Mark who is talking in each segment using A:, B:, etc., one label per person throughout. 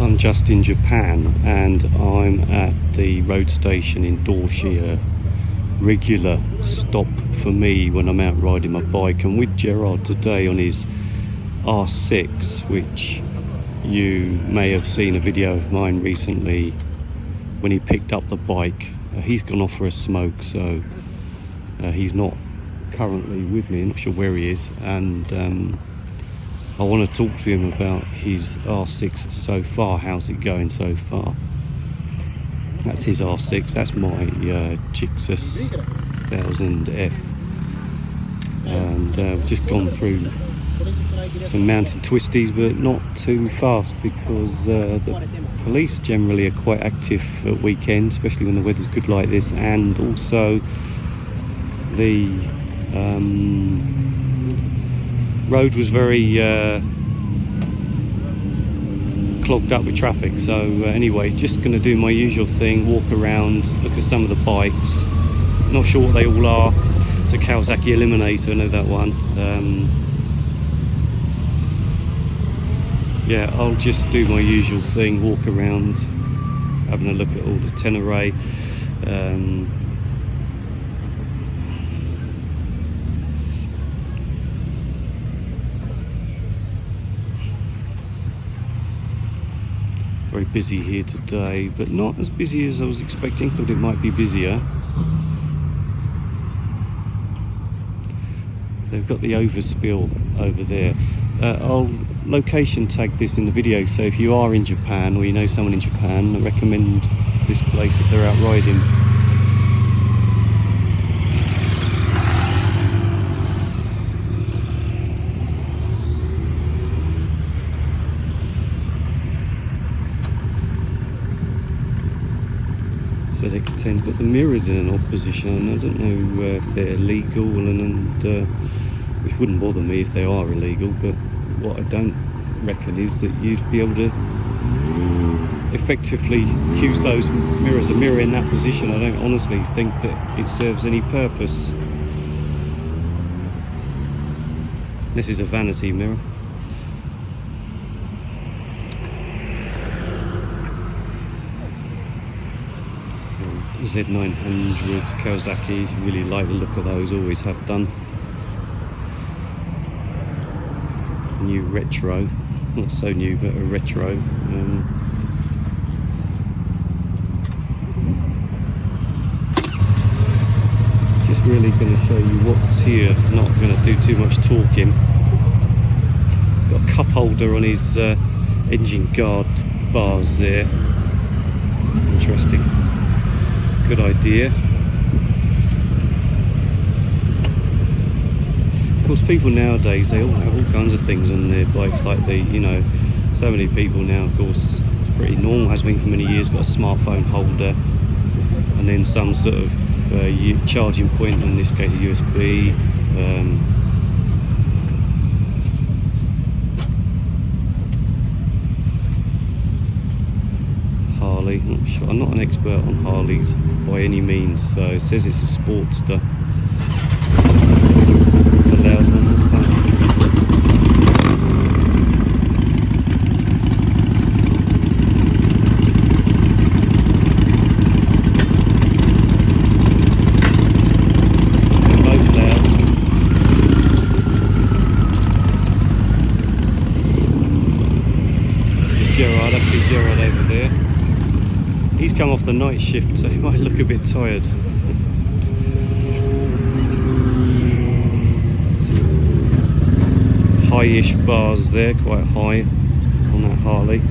A: I'm just in Japan and I'm at the road station in Dorshi, a regular stop for me when I'm out riding my bike. I'm with Gerard today on his R6, which you may have seen a video of mine recently when he picked up the bike. He's gone off for a smoke, so he's not currently with me. I'm not sure where he is, and I want to talk to him about his R6 so far. How's it going so far? That's his R6. That's my Gixxus 1000F, and we've just gone through some mountain twisties, but not too fast because the police generally are quite active at weekends, especially when the weather's good like this, and also the road was very clogged up with traffic. So anyway, just going to do my usual thing, walk around, look at some of the bikes. Not sure what they all are. It's a Kawasaki Eliminator, I know that one. Yeah, I'll just do my usual thing, walk around, having a look at all the Tenere. Very busy here today, but not as busy as I was expecting. Thought it might be busier. They've got the overspill over there. I'll location tag this in the video, so if you are in Japan or you know someone in Japan, I recommend this place if they're out riding. ZX10's got the mirrors in an odd position, and I don't know if they're legal, and which wouldn't bother me if they are illegal, but what I don't reckon is that you'd be able to effectively use those mirrors. A mirror in that position, I don't honestly think that it serves any purpose. This is a vanity mirror. Z900s, Kawasaki's, really like the look of those, always have done. New retro, not so new, but a retro. Just really going to show you what's here, not going to do too much talking. It's got a cup holder on his engine guard bars there. Interesting. Good idea. Of course, people nowadays, they all have all kinds of things on their bikes, like so many people now, of course, it's pretty normal, has been for many years, got a smartphone holder, and then some sort of charging point, in this case a USB. Harley, not sure. I'm not an expert on Harleys by any means, so it says it's a Sportster. The loud one, what's that? They're both loud. There's Gerard, I see Gerard over there. He's come off the night shift, so he might look a bit tired. Some high-ish bars there, quite high on that Harley.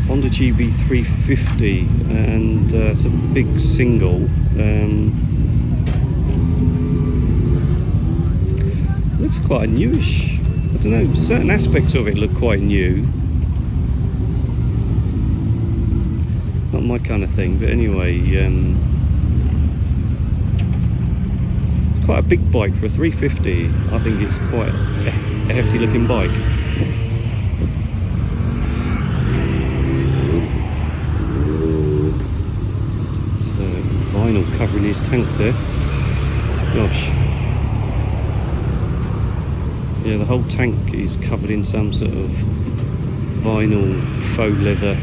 A: Honda GB350, and it's a big single. Looks quite newish. I don't know, certain aspects of it look quite new. Not my kind of thing, but anyway, it's quite a big bike for a 350. I think it's quite a hefty looking bike. So vinyl covering his tank there. Gosh. Yeah, the whole tank is covered in some sort of vinyl faux leather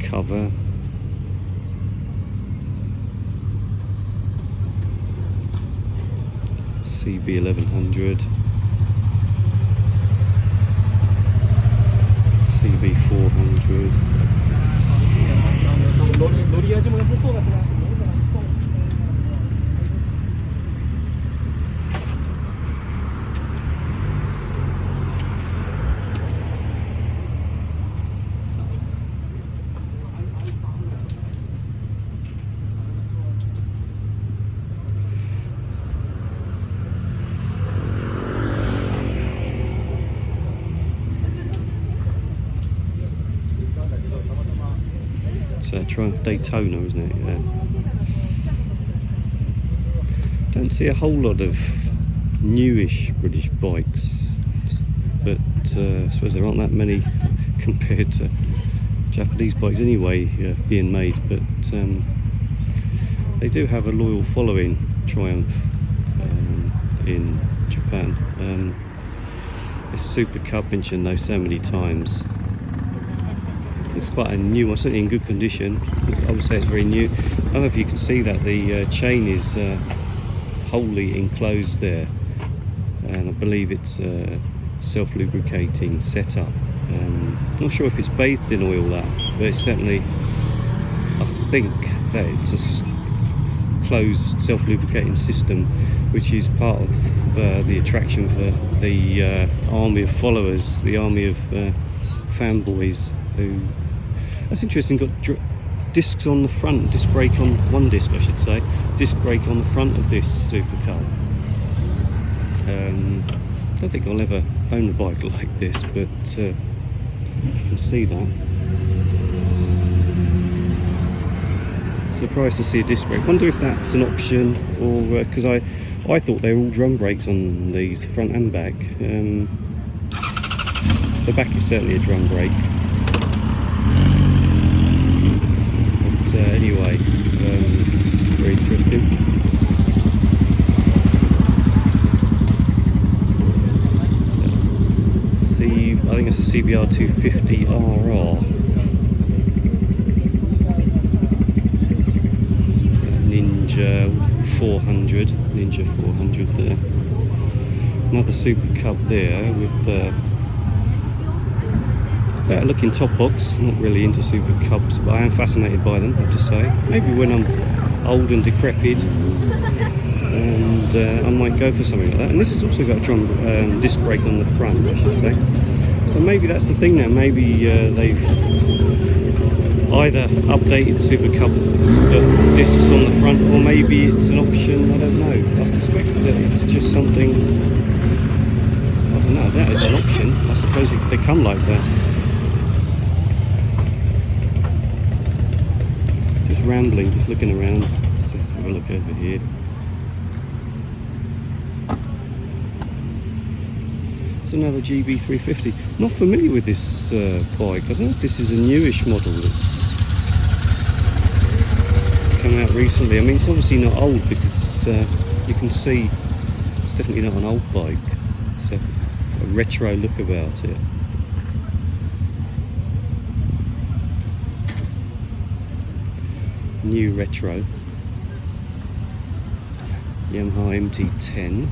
A: cover. CB 1100, CB 400. Triumph Daytona, isn't it? Yeah. Don't see a whole lot of newish British bikes, but I suppose there aren't that many compared to Japanese bikes anyway being made. But they do have a loyal following, Triumph, in Japan. This Super Cub mentioned though so many times. It's quite a new one, certainly in good condition. I would say it's very new. I don't know if you can see that the chain is wholly enclosed there, and I believe it's a self-lubricating setup. Not sure if it's bathed in oil, that, but it's certainly, I think that it's a closed self-lubricating system, which is part of the attraction for the army of followers, the army of fanboys who... That's interesting, got discs on the front, disc brake on one disc I should say, disc brake on the front of this Super Cub. I don't think I'll ever own a bike like this, but you can see that. Surprised to see a disc brake. Wonder if that's an option, or because I thought they were all drum brakes on these, front and back. The back is certainly a drum brake. Anyway, very interesting. I think it's a CBR 250 RR. Ninja 400 there. Another Super Cub there with better looking top box. Not really into Super Cubs, but I am fascinated by them, I have to say. Maybe when I'm old and decrepit, and I might go for something like that. And this has also got a drum disc brake on the front, I should say. So maybe that's the thing now. Maybe they've either updated Super Cub to put discs on the front, or maybe it's an option. I don't know. I suspect that it's just something. I don't know. That is an option. I suppose they come like that. Rambling, just looking around. Let's have a look over here. It's another GB350. Not familiar with this bike. I don't know if this is a newish model that's come out recently. I mean, it's obviously not old because you can see it's definitely not an old bike. It's a retro look about it. New retro Yamaha MT-10.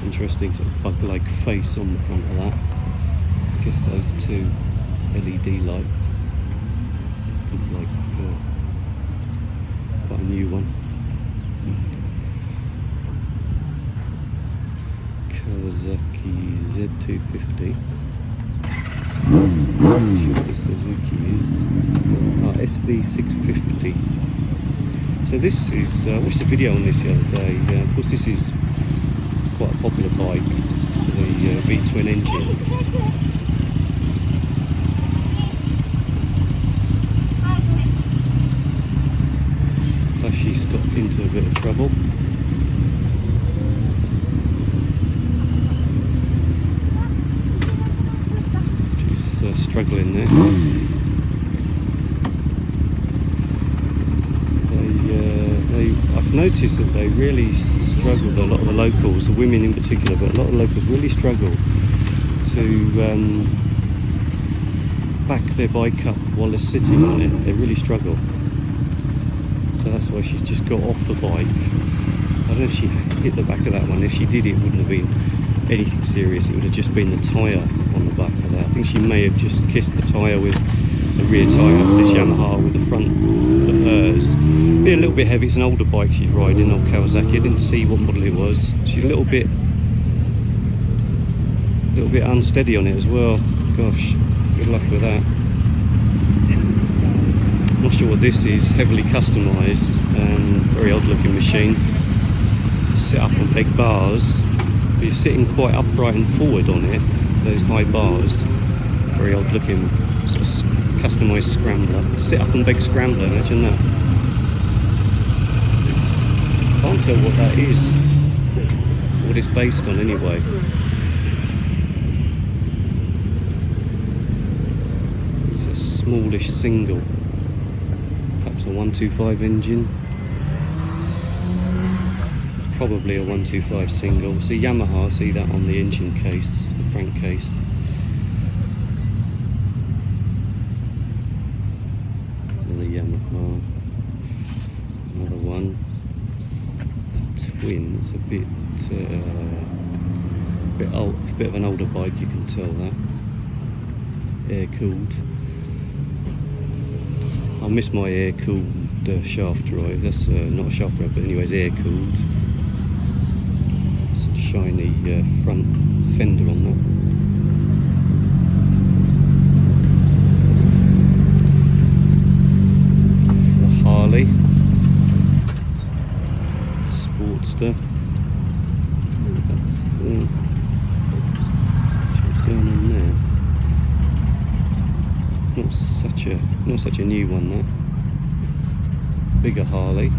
A: Interesting sort of bug-like face on the front of that. I guess those are two LED lights. Looks like quite a new one. Kawasaki Z250. The Suzuki is SV650. So this is, I watched a video on this the other day. Of course this is quite a popular bike, the V-twin engine. So she's got into a bit of trouble. Struggling there. I've noticed that they really struggle, a lot of the locals, the women in particular, but a lot of the locals really struggle to back their bike up while they're sitting on it. They really struggle. So that's why she's just got off the bike. I don't know if she hit the back of that one. If she did, it wouldn't have been anything serious. It would have just been the tyre on the back of that. I think she may have just kissed the tyre with the rear tyre of this Yamaha with the front of hers. Be a little bit heavy. It's an older bike she's riding, old Kawasaki. I didn't see what model it was. She's a little bit unsteady on it as well. Gosh, good luck with that. Not sure what this is. Heavily customised and very odd looking machine. Set up on big bars. But you're sitting quite upright and forward on it. Those high bars. Very odd looking sort of customised scrambler. Sit up on big scrambler, imagine that. Can't tell what that is. What it's based on anyway. It's a smallish single. Perhaps a 125 engine. Probably a 125 single. See Yamaha, see that on the engine case, the crankcase. Another Yamaha. Another one. It's a twin. It's a bit old, a bit of an older bike. You can tell that. Air cooled. I miss my air cooled shaft drive. That's not a shaft drive, but anyways, air cooled. Shiny front fender on that. The Harley Sportster. That's what's going on there. Not such a new one, that. Bigger Harley.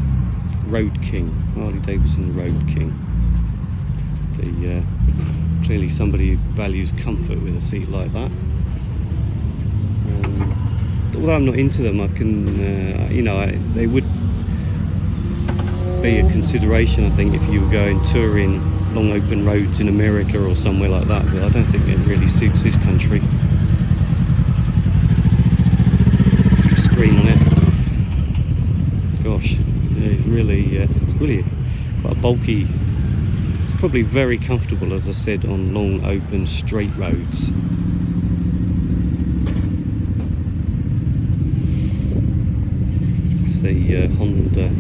A: Road King. Harley Davidson Road King. Clearly somebody who values comfort with a seat like that. Although I'm not into them, I can, they would be a consideration, I think, if you were going touring long open roads in America or somewhere like that, but I don't think it really suits this country. Big screen on it. Gosh, it's really quite a bulky. Probably very comfortable, as I said, on long open straight roads. It's the Honda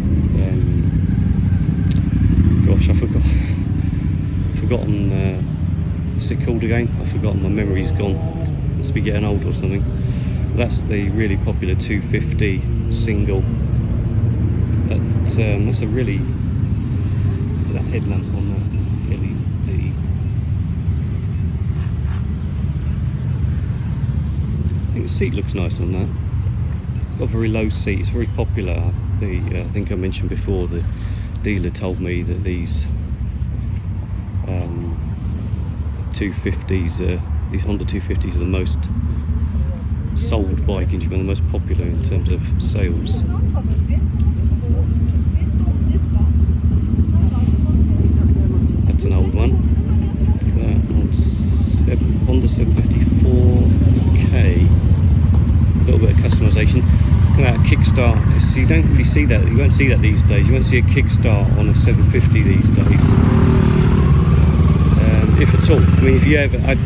A: gosh, I've forgotten what's it called again? I've forgotten, my memory's gone. Must be getting old or something. That's the really popular 250 single. That's a really, that headlamp on that LED. I think the seat looks nice on that. It's got a very low seat. It's very popular. I think I mentioned before, the dealer told me that these 250s, these Honda 250s are the most sold bike in Japan, the most popular in terms of sales. That's an old one. Honda 754K. A little bit of customisation. Come out kickstart. So you don't really see that. You won't see that these days. You won't see a kickstart on a 750 these days, if at all. I mean, if you ever, I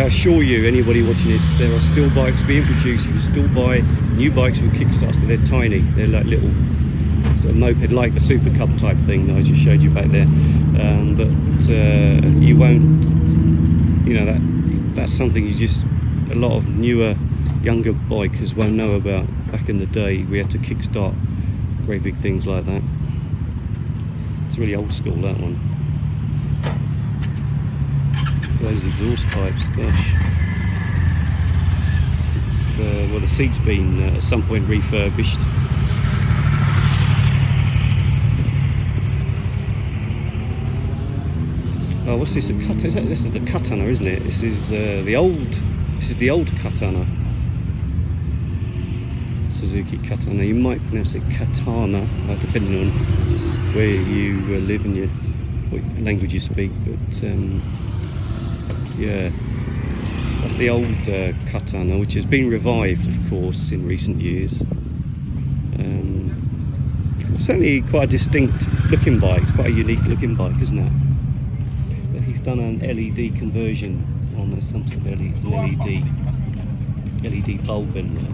A: assure you, anybody watching this, there are still bikes being produced. You can still buy new bikes with kickstarts, but they're tiny. They're like little sort of moped, like the Super Cup type thing that I just showed you back there. But you won't. You know, that's something you just, a lot of newer, younger bikers won't know about. Back in the day, we had to kickstart very big things like that. It's really old school, that one. Those exhaust pipes, gosh. It's, well, the seat's been at some point refurbished. Oh, what's this? This is the Katana, isn't it? This is the old Katana. Suzuki Katana. You might pronounce it Katana, depending on where you live and what language you speak, but yeah, that's the old Katana, which has been revived, of course, in recent years. Certainly quite a distinct looking bike. It's quite a unique looking bike, isn't it? But he's done an LED conversion on there, some sort of LED bulb in there.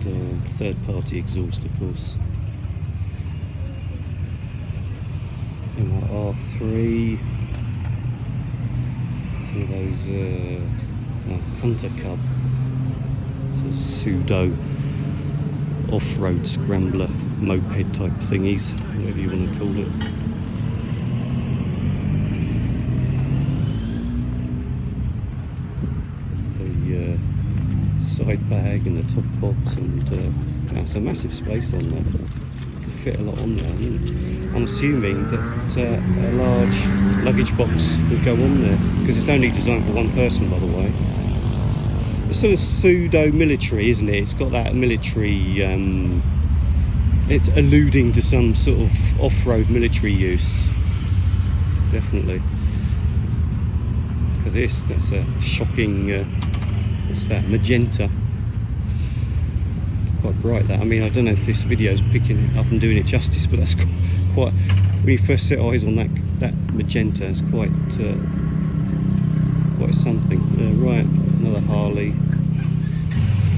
A: The third-party exhaust, of course. R3. Some of those Hunter Cub, so pseudo off-road scrambler moped type thingies, whatever you want to call it. The side bag and the top box, and that's a massive space on there. Could fit a lot on there. I'm assuming that a large luggage box would go on there, because it's only designed for one person, by the way. It's sort of pseudo-military, isn't it? It's got that military, it's alluding to some sort of off-road military use. Definitely. Look at this, that's a shocking, what's that, magenta. Quite bright that. I mean, I don't know if this video is picking it up and doing it justice, but that's quite, when you first set eyes on that magenta, it's quite something. Right, another Harley.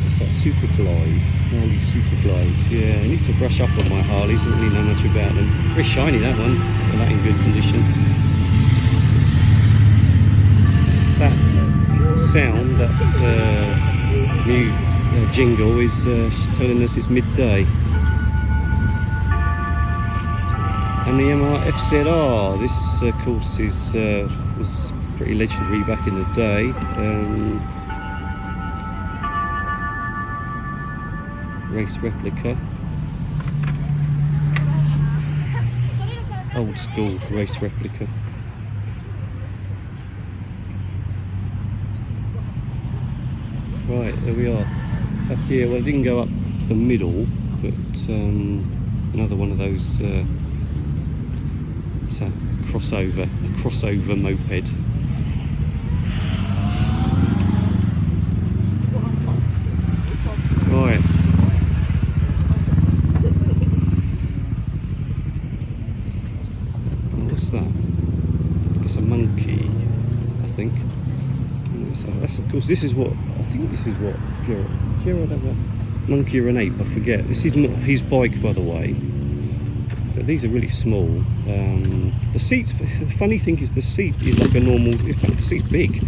A: It's that Super Glide, Harley Super Glide. Yeah, I need to brush up on my Harleys. I don't really know much about them. Very shiny, that one, but that in good condition. That sound, that new jingle is telling us it's midday. And the Yamaha FZR, this of course was pretty legendary back in the day. Race replica, old school race replica. Right, there we are. Up here, well, it didn't go up the middle, but another one of those. It's a crossover moped. Right. What's that? It's a monkey, I think. That's, of course, this is what Gerard had a monkey or an ape, I forget. This is not his bike, by the way, but these are really small. The seat, the funny thing is, the seat is like a normal, in fact the seat's big.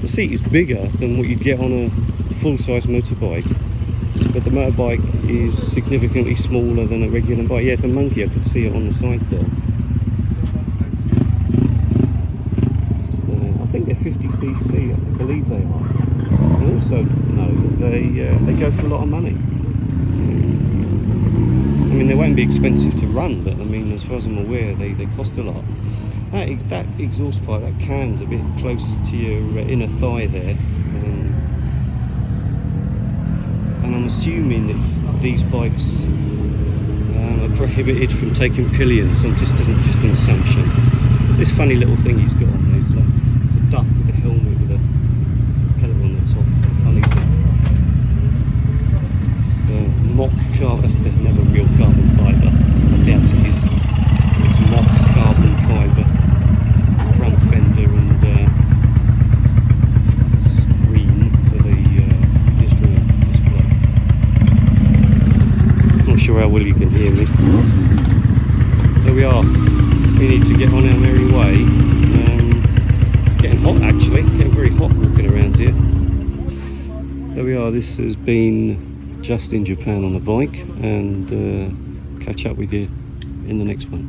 A: The seat is bigger than what you'd get on a full-size motorbike, but the motorbike is significantly smaller than a regular bike. Yeah, it's a monkey, I could see it on the side there. I think they're 50cc, I believe they are. I also know that they go for a lot of money. I mean, they won't be expensive to run, but I mean, as far as I'm aware, they cost a lot. That exhaust pipe, that can's a bit close to your inner thigh there, and I'm assuming that these bikes are prohibited from taking pillions. So just an assumption. It's this funny little thing he's got on there. It's a duck with a helmet with a propeller on the top. Funny thing. It's mock carbon. That's never real carbon fibre. I doubt it is. It's mock carbon fibre. Front fender and screen for the instrument display. Not sure how well you can hear me. There we are. We need to get on our merry way. Getting hot, actually. Getting very hot walking around here. There we are. This has been Just in Japan on a bike, and catch up with you in the next one.